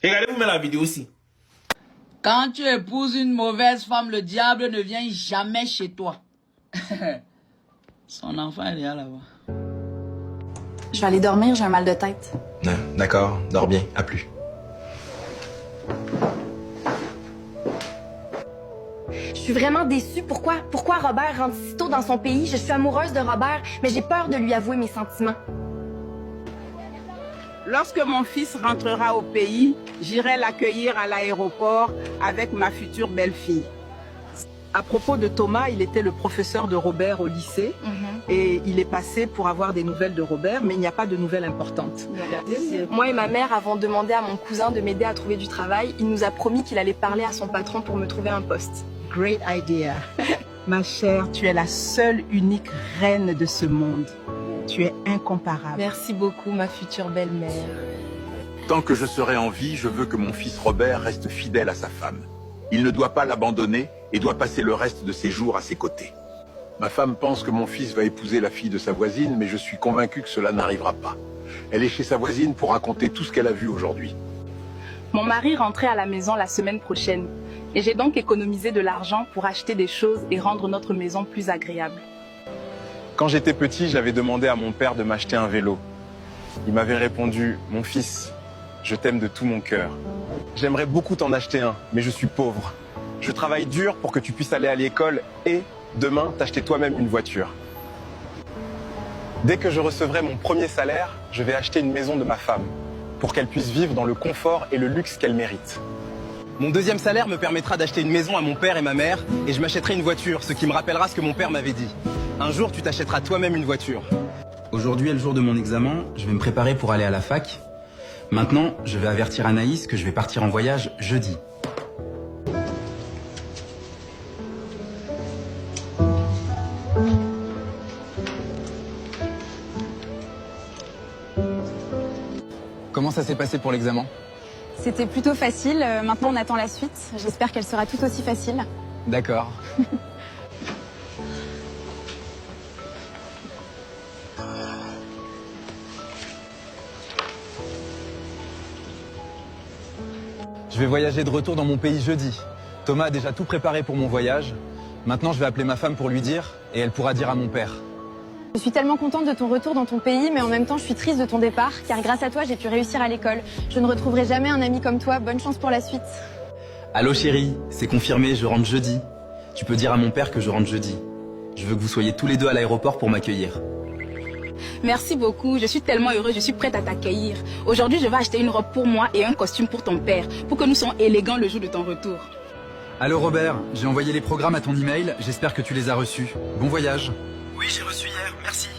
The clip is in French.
Regardez-vous même la vidéo aussi. Quand tu épouses une mauvaise femme, le diable ne vient jamais chez toi. Son enfant est déjà là-bas. Je vais aller dormir, j'ai un mal de tête. D'accord, dors bien, à plus. Je suis vraiment déçue. Pourquoi Robert rentre si tôt dans son pays? Je suis amoureuse de Robert, mais j'ai peur de lui avouer mes sentiments. Lorsque mon fils rentrera au pays, j'irai l'accueillir à l'aéroport avec ma future belle-fille. À propos de Thomas, il était le professeur de Robert au lycée et il est passé pour avoir des nouvelles de Robert, mais il n'y a pas de nouvelles importantes. Moi et ma mère avons demandé à mon cousin de m'aider à trouver du travail. Il nous a promis qu'il allait parler à son patron pour me trouver un poste. Great idea. Ma chère, tu es la seule unique reine de ce monde. Tu es incomparable. Merci beaucoup, ma future belle-mère. Tant que je serai en vie, je veux que mon fils Robert reste fidèle à sa femme. Il ne doit pas l'abandonner et doit passer le reste de ses jours à ses côtés. Ma femme pense que mon fils va épouser la fille de sa voisine, mais je suis convaincu que cela n'arrivera pas. Elle est chez sa voisine pour raconter tout ce qu'elle a vu aujourd'hui. Mon mari rentrait à la maison la semaine prochaine et j'ai donc économisé de l'argent pour acheter des choses et rendre notre maison plus agréable. Quand j'étais petit, j'avais demandé à mon père de m'acheter un vélo. Il m'avait répondu, mon fils, je t'aime de tout mon cœur. J'aimerais beaucoup t'en acheter un, mais je suis pauvre. Je travaille dur pour que tu puisses aller à l'école et, demain, t'acheter toi-même une voiture. Dès que je recevrai mon premier salaire, je vais acheter une maison de ma femme, pour qu'elle puisse vivre dans le confort et le luxe qu'elle mérite. Mon deuxième salaire me permettra d'acheter une maison à mon père et ma mère, et je m'achèterai une voiture, ce qui me rappellera ce que mon père m'avait dit. Un jour, tu t'achèteras toi-même une voiture. Aujourd'hui est le jour de mon examen, je vais me préparer pour aller à la fac. Maintenant, je vais avertir Anaïs que je vais partir en voyage jeudi. Comment ça s'est passé pour l'examen? C'était plutôt facile, maintenant on attend la suite. J'espère qu'elle sera tout aussi facile. D'accord. Je vais voyager de retour dans mon pays jeudi. Thomas a déjà tout préparé pour mon voyage. Maintenant, je vais appeler ma femme pour lui dire, et elle pourra dire à mon père. Je suis tellement contente de ton retour dans ton pays, mais en même temps je suis triste de ton départ, car grâce à toi j'ai pu réussir à l'école. Je ne retrouverai jamais un ami comme toi, bonne chance pour la suite. Allô chérie, c'est confirmé, je rentre jeudi. Tu peux dire à mon père que je rentre jeudi. Je veux que vous soyez tous les deux à l'aéroport pour m'accueillir. Merci beaucoup, je suis tellement heureuse, je suis prête à t'accueillir. Aujourd'hui, je vais acheter une robe pour moi et un costume pour ton père, pour que nous soyons élégants le jour de ton retour. Allô Robert, j'ai envoyé les programmes à ton email, j'espère que tu les as reçus. Bon voyage. Oui, j'ai reçu hier, merci.